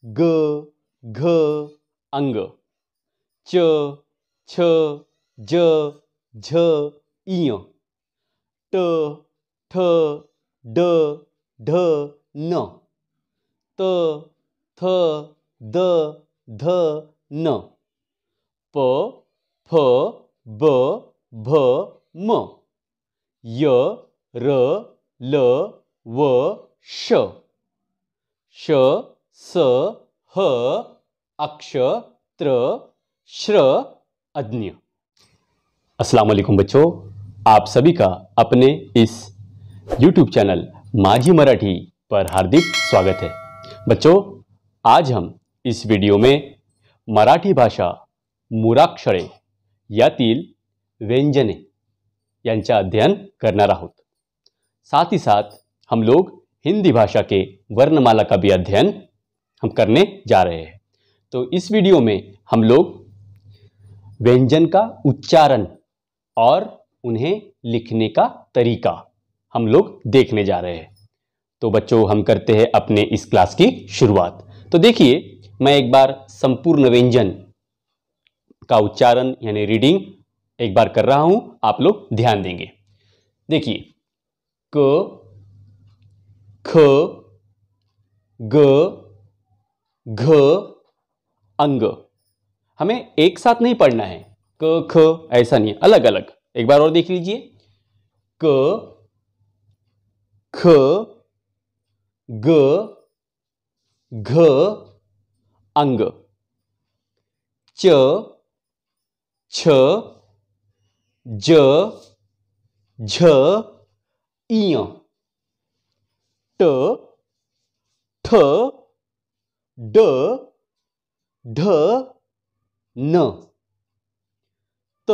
ग घ अंग, च छ ज झ इय, ट ठ ड ढ न, त थ द ध न, प फ ब भ म, य र ल व श, श स ह अक्ष त्र श्र अज्ञ। अस्सलाम वालेकुम बच्चों, आप सभी का अपने इस YouTube चैनल माझी मराठी पर हार्दिक स्वागत है। बच्चों, आज हम इस व्हिडिओ में मराठी भाषा मुळाक्षरे यातील व्यंजने यांचा अध्ययन करणार आहोत। साथ ही साथ हम लोग हिंदी भाषा के वर्णमाला का भी अध्ययन हम करने जा रहे हैं। तो इस वीडियो में हम लोग व्यंजन का उच्चारण और उन्हें लिखने का तरीका हम लोग देखने जा रहे हैं। तो बच्चों, हम करते हैं अपने इस क्लास की शुरुआत। तो देखिए, मैं एक बार संपूर्ण व्यंजन का उच्चारण यानी रीडिंग एक बार कर रहा हूं, आप लोग ध्यान देंगे। देखिए, क ख ग घ अंग। हमें एक साथ नहीं पढ़ना है, क ख ऐसा नहीं, अलग अलग। एक बार और देख लीजिए, क ख ग घ अंग, च छ ज झ इय, ट ठ ड ढ न, त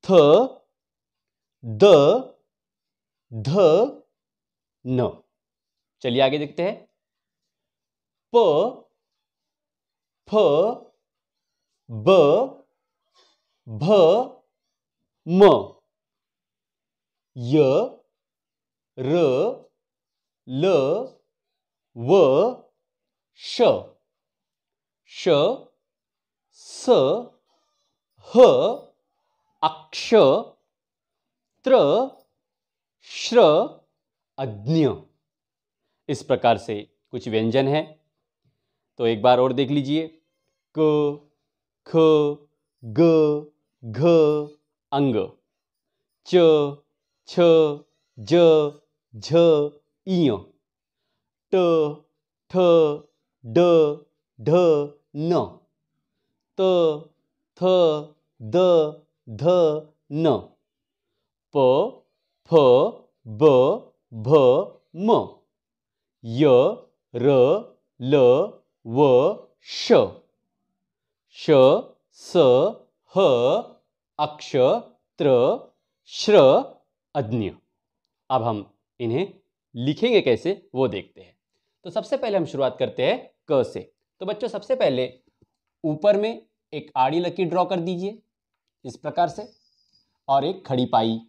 थ द ध न। चलिए आगे देखते हैं। प फ ब भ म, य र ल व श, श स ह अक्ष त्र श्र अज्ञ। इस प्रकार से कुछ व्यंजन है। तो एक बार और देख लीजिए, क ख ग घ अंग, च छ ज झ इय, ट ठ ड ढ न, त थ द ध न, प फ ब भ म, य र ल व श, श स ह अक्ष त्र श्र अज्ञ। अब हम इन्हें लिखेंगे कैसे वो देखते हैं। तो सबसे पहले हम शुरुआत करते हैं क से। तो बच्चों, सबसे पहले ऊपर में एक आड़ी लकीर ड्रॉ कर दीजिए इस प्रकार से, और एक खड़ी पाई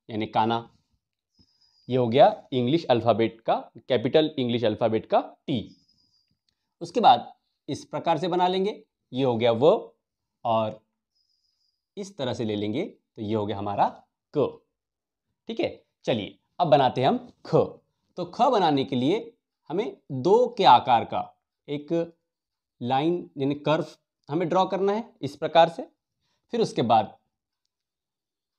यानी काना। ये हो गया इंग्लिश अल्फ़ाबेट का, कैपिटल इंग्लिश अल्फ़ाबेट का टी। उसके बाद इस प्रकार से बना लेंगे, ये हो गया व, और इस तरह से ले लेंगे तो ये हो गया हमारा क। ठीक है, चलिए अब बनाते हैं हम ख। तो ख बनाने के लिए हमें दो के आकार का एक लाइन यानी कर्व हमें ड्रॉ करना है इस प्रकार से। फिर उसके बाद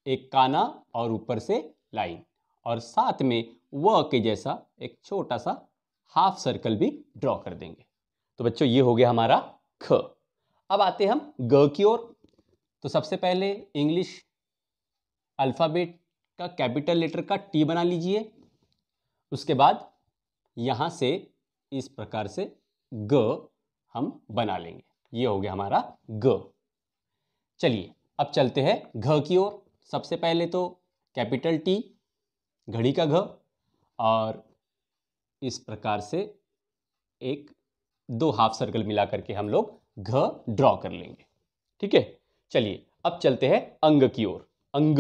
एक काना और ऊपर से लाइन, और साथ में व के जैसा एक छोटा सा हाफ सर्कल भी ड्रॉ कर देंगे। तो बच्चों, ये हो गया हमारा ख। अब आते हैं हम ग की ओर। तो सबसे पहले इंग्लिश अल्फ़ाबेट का कैपिटल लेटर का टी बना लीजिए। उसके बाद यहाँ से इस प्रकार से ग हम बना लेंगे, ये हो गया हमारा ग। चलिए अब चलते हैं घ की ओर। सबसे पहले तो कैपिटल टी, घड़ी का घ, और इस प्रकार से एक दो हाफ सर्कल मिला करके हम लोग घ ड्रॉ कर लेंगे। ठीक है, चलिए अब चलते हैं अंग की ओर। अंग,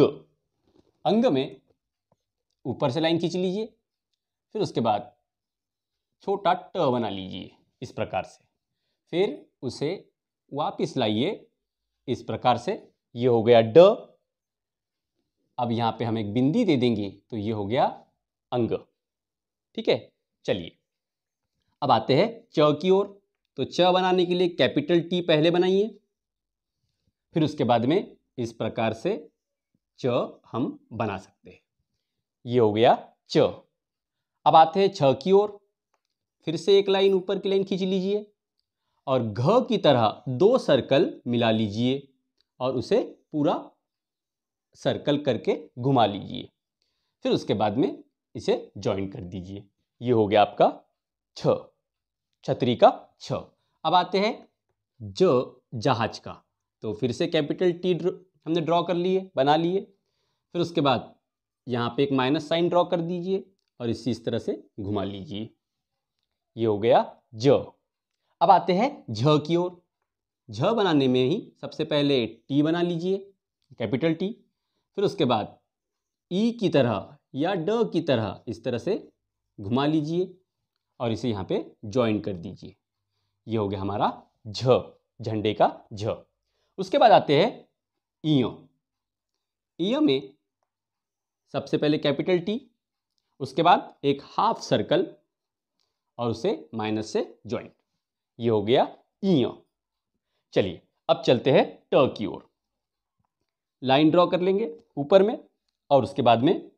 अंग में ऊपर से लाइन खींच लीजिए। फिर उसके बाद छोटा ट बना लीजिए इस प्रकार से, फिर उसे वापस लाइए इस प्रकार से, ये हो गया ड। अब यहाँ पे हम एक बिंदी दे देंगे तो ये हो गया अंग। ठीक है, चलिए अब आते हैं च की ओर। तो च बनाने के लिए कैपिटल टी पहले बनाइए, फिर उसके बाद में इस प्रकार से च हम बना सकते हैं, ये हो गया च। अब आते हैं छ की ओर। फिर से एक लाइन ऊपर की लाइन खींच लीजिए और घ की तरह 2 सर्कल मिला लीजिए और उसे पूरा सर्कल करके घुमा लीजिए, फिर उसके बाद में इसे ज्वाइन कर दीजिए, ये हो गया आपका छ, छतरी का छ। अब आते हैं ज जहाज का। तो फिर से कैपिटल टी हमने ड्रॉ कर लिए, बना लिए, फिर उसके बाद यहाँ पे एक माइनस साइन ड्रॉ कर दीजिए और इस तरह से घुमा लीजिए, ये हो गया ज। अब आते हैं झ की ओर। झ बनाने में ही सबसे पहले टी बना लीजिए, कैपिटल टी, फिर उसके बाद ई की तरह या ड की तरह इस तरह से घुमा लीजिए और इसे यहाँ पे ज्वाइन कर दीजिए, ये हो गया हमारा झ, झंडे का झ। उसके बाद आते हैं इय। इय में सबसे पहले कैपिटल टी, उसके बाद एक हाफ सर्कल और उसे माइनस से ज्वाइन, ये हो गया इय। चलिए अब चलते हैं ट की ओर। लाइन ड्रॉ कर लेंगे ऊपर में और उसके बाद में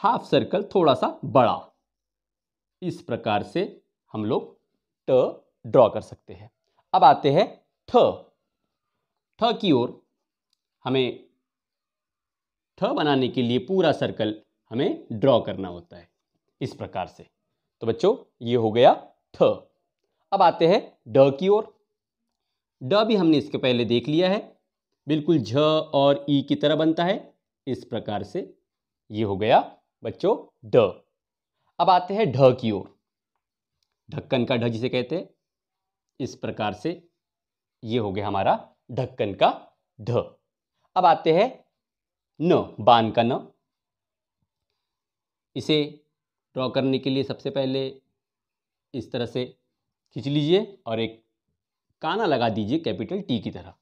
हाफ सर्कल थोड़ा सा बड़ा, इस प्रकार से हम लोग ट ड्रॉ कर सकते हैं। अब आते हैं ठ। ठ की ओर हमें ठ बनाने के लिए पूरा सर्कल हमें ड्रॉ करना होता है इस प्रकार से। तो बच्चों ये हो गया ठ। अब आते हैं ड की ओर। ड भी हमने इसके पहले देख लिया है, बिल्कुल झ और ई की तरह बनता है इस प्रकार से, ये हो गया बच्चों ड। अब आते हैं ढ की ओर। ढक्कन का ढ जिसे कहते हैं, इस प्रकार से ये हो गया हमारा ढक्कन का ढ। अब आते हैं न, बान का न। इसे ड्रॉ करने के लिए सबसे पहले इस तरह से खींच लीजिए और एक काना लगा दीजिए कैपिटल टी की तरह,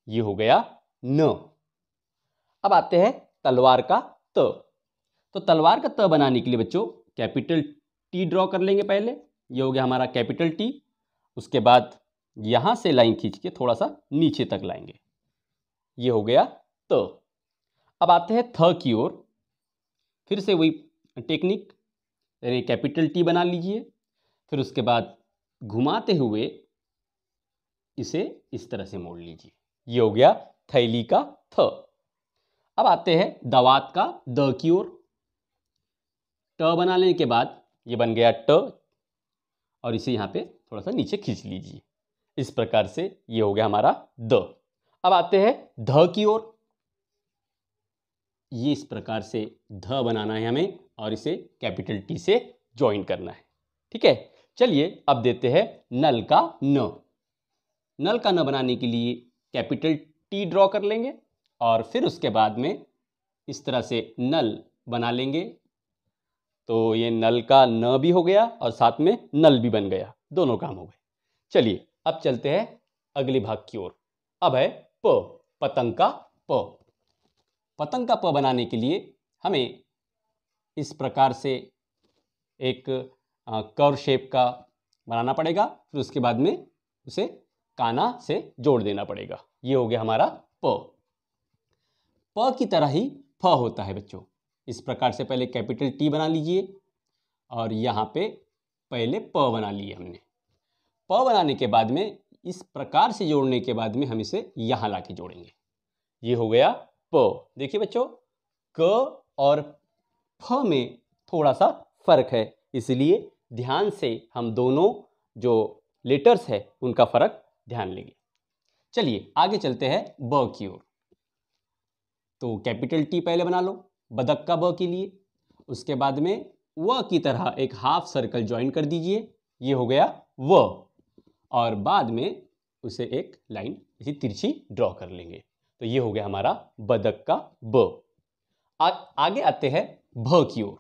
ये हो गया न। अब आते हैं तलवार का त। तो तलवार का त बनाने के लिए बच्चों कैपिटल टी ड्रॉ कर लेंगे पहले, ये हो गया हमारा कैपिटल टी। उसके बाद यहां से लाइन खींच के थोड़ा सा नीचे तक लाएंगे, ये हो गया त। अब आते हैं थ की ओर। फिर से वही टेक्निक, यानी कैपिटल टी बना लीजिए, फिर उसके बाद घुमाते हुए इसे इस तरह से मोड़ लीजिए, ये हो गया थैली का थ। अब आते हैं दवात का द की ओर। ट बनाने के बाद ये बन गया ट और इसे यहाँ पे थोड़ा सा नीचे खींच लीजिए, इस प्रकार से ये हो गया हमारा द। अब आते हैं ध की ओर। ये इस प्रकार से ध बनाना है हमें और इसे कैपिटल टी से ज्वाइन करना है। ठीक है, चलिए अब देते हैं नल का न। नल का न बनाने के लिए कैपिटल टी ड्रॉ कर लेंगे और फिर उसके बाद में इस तरह से नल बना लेंगे, तो ये नल का न भी हो गया और साथ में नल भी बन गया, दोनों काम हो गए। चलिए अब चलते हैं अगले भाग की ओर। अब है प, पतंग का प। पतंग का प बनाने के लिए हमें इस प्रकार से एक कर्व शेप का बनाना पड़ेगा, फिर उसके बाद में उसे काना से जोड़ देना पड़ेगा, ये हो गया हमारा प। प की तरह ही फ होता है बच्चों। इस प्रकार से पहले कैपिटल टी बना लीजिए और यहाँ पे पहले प बना लिए हमने। प बनाने के बाद में इस प्रकार से जोड़ने के बाद में हम इसे यहाँ ला के जोड़ेंगे, ये हो गया प। देखिए बच्चों, क और फ में थोड़ा सा फर्क है, इसलिए ध्यान से हम दोनों जो लेटर्स है उनका फर्क ध्यान लेंगे। चलिए आगे चलते हैं ब की ओर। तो कैपिटल टी पहले बना लो बदक का ब के लिए, उसके बाद में व की तरह एक हाफ सर्कल ज्वाइन कर दीजिए, ये हो गया व, और बाद में उसे एक लाइन इसी तिरछी ड्रॉ कर लेंगे, तो ये हो गया हमारा बदक का ब। आगे आते हैं भ की ओर।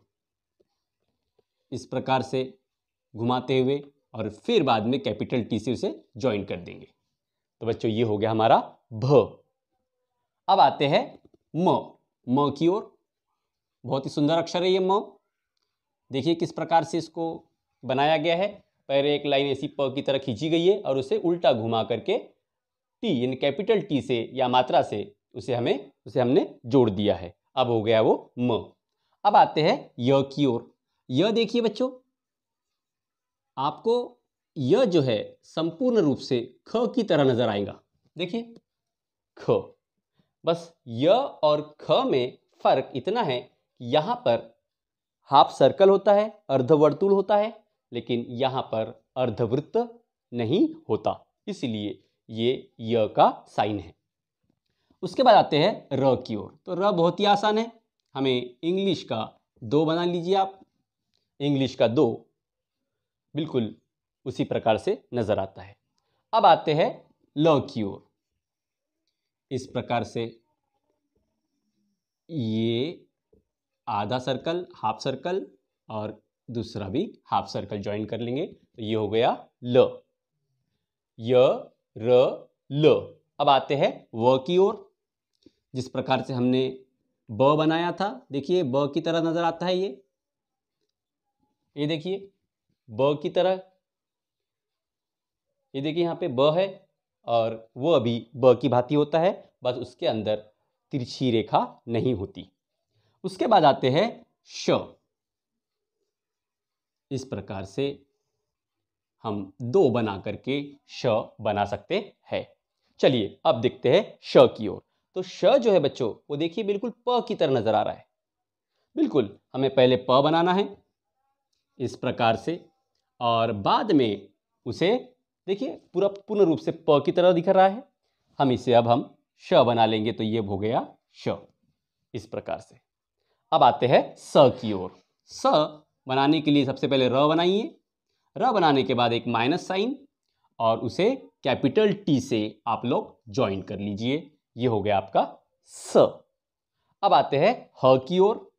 इस प्रकार से घुमाते हुए, और फिर बाद में कैपिटल टी से उसे ज्वाइन कर देंगे। तो बच्चों ये हो गया हमारा भ। अब आते हैं म की ओर। बहुत ही सुंदर अक्षर है ये म। देखिए किस प्रकार से इसको बनाया गया है। पहले एक लाइन ऐसी प की तरह खींची गई है और उसे उल्टा घुमा करके टी यानी कैपिटल टी से या मात्रा से उसे हमने जोड़ दिया है। अब हो गया वो म। अब आते हैं य की ओर। य देखिए बच्चों, आपको यह जो है संपूर्ण रूप से ख की तरह नजर आएगा। देखिए ख, बस य और ख में फर्क इतना है कि यहां पर हाफ सर्कल होता है, अर्धवर्तुल होता है, लेकिन यहां पर अर्धवृत्त नहीं होता, इसलिए ये य का साइन है। उसके बाद आते हैं र की ओर। तो र बहुत ही आसान है, हमें इंग्लिश का 2 बना लीजिए आप। इंग्लिश का 2 बिल्कुल उसी प्रकार से नजर आता है। अब आते हैं ल की ओर। इस प्रकार से ये आधा सर्कल, हाफ सर्कल और दूसरा भी हाफ सर्कल ज्वाइन कर लेंगे, तो ये हो गया ल। य र ल। अब आते हैं व की ओर। जिस प्रकार से हमने ब बनाया था, देखिए ब की तरह नजर आता है ये देखिए ब की तरह। ये देखिए यहाँ पे ब है और वह भी ब की भांति होता है, बस उसके अंदर तिरछी रेखा नहीं होती। उसके बाद आते हैं श। इस प्रकार से हम 2 बना करके श बना सकते हैं। चलिए अब देखते हैं श की ओर। तो श जो है बच्चों, वो देखिए बिल्कुल प की तरह नजर आ रहा है। बिल्कुल हमें पहले प बनाना है इस प्रकार से, और बाद में उसे देखिए पूरा पूर्ण रूप से प की तरह दिख रहा है। हम इसे अब श बना लेंगे, तो ये हो गया श इस प्रकार से। अब आते हैं स की ओर। स बनाने के लिए सबसे पहले र बनाइए। र बनाने के बाद एक माइनस साइन और उसे कैपिटल टी से आप लोग ज्वाइन कर लीजिए। ये हो गया आपका स। अब आते हैं ह की ओर।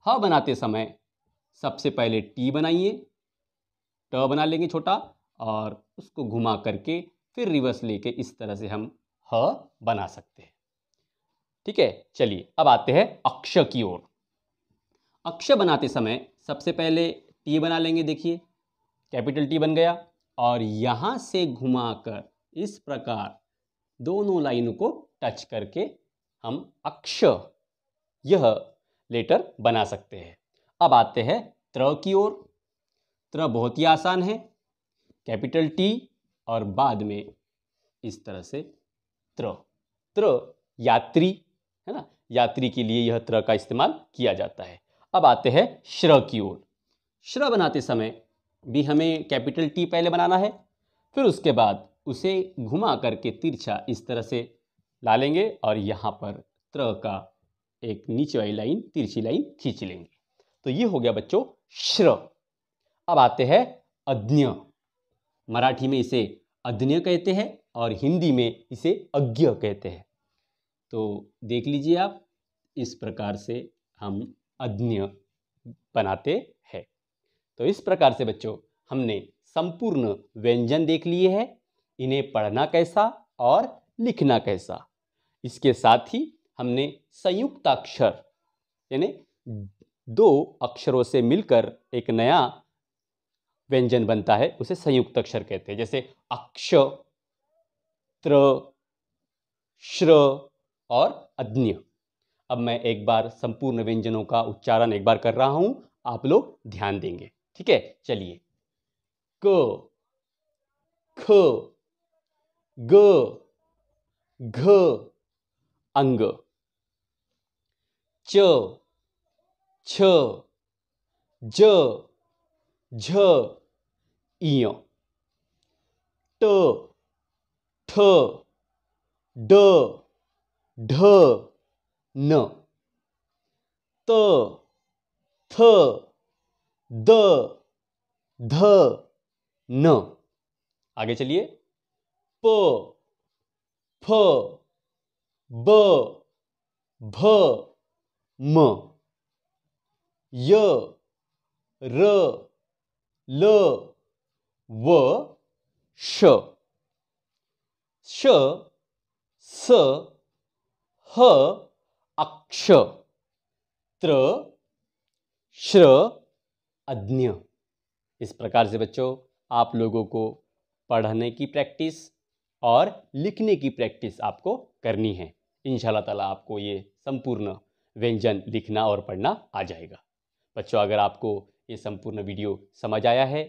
ह बनाते समय सबसे पहले टी बनाइए, ट बना लेंगे छोटा और उसको घुमा करके फिर रिवर्स लेके इस तरह से हम ह बना सकते हैं। ठीक है, चलिए अब आते हैं अक्ष की ओर। अक्ष बनाते समय सबसे पहले टी बना लेंगे, देखिए कैपिटल टी बन गया, और यहां से घुमाकर इस प्रकार दोनों लाइनों को टच करके हम अक्ष यह लेटर बना सकते हैं। अब आते हैं त्र की ओर। त्र बहुत ही आसान है, कैपिटल टी और बाद में इस तरह से त्र। त्र यात्री है ना, यात्री के लिए यह त्र का इस्तेमाल किया जाता है। अब आते हैं श्र की ओर। श्र बनाते समय भी हमें कैपिटल टी पहले बनाना है, फिर उसके बाद उसे घुमा करके तिरछा इस तरह से ला लेंगे और यहाँ पर त्र का एक नीचे वाली लाइन, तिरछी लाइन खींच लेंगे। तो ये हो गया बच्चों श्र। अब आते हैं अज्ञ। मराठी में इसे अज्ञ कहते हैं और हिंदी में इसे अज्ञ कहते हैं। तो देख लीजिए आप, इस प्रकार से हम अज्ञ बनाते हैं। तो इस प्रकार से बच्चों हमने संपूर्ण व्यंजन देख लिए हैं, इन्हें पढ़ना कैसा और लिखना कैसा। इसके साथ ही हमने संयुक्ताक्षर यानी 2 अक्षरों से मिलकर एक नया व्यंजन बनता है, उसे संयुक्त अक्षर कहते हैं। जैसे अक्ष, त्र, श्र और अज्ञ। अब मैं एक बार संपूर्ण व्यंजनों का उच्चारण एक बार कर रहा हूं, आप लोग ध्यान देंगे। ठीक है, चलिए। क, ख, ग, घ, अंग। च, छ, ज, झ, इय। ट, ठ, ड, ढ, न। त, थ, द, ध, न। आगे चलिए। प, फ, ब, भ, म। य, र, ल व श श स ह अक्ष त्र श्र अज्ञ। इस प्रकार से बच्चों आप लोगों को पढ़ने की प्रैक्टिस और लिखने की प्रैक्टिस आपको करनी है। इंशाल्लाह ताला आपको ये संपूर्ण व्यंजन लिखना और पढ़ना आ जाएगा। बच्चों अगर आपको ये संपूर्ण वीडियो समझ आया है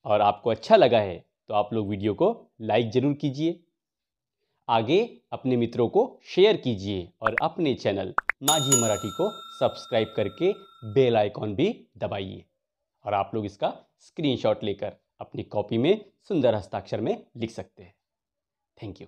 और आपको अच्छा लगा है तो आप लोग वीडियो को लाइक जरूर कीजिए, आगे अपने मित्रों को शेयर कीजिए और अपने चैनल माझी मराठी को सब्सक्राइब करके बेल आइकॉन भी दबाइए और आप लोग इसका स्क्रीनशॉट लेकर अपनी कॉपी में सुंदर हस्ताक्षर में लिख सकते हैं। Thank you.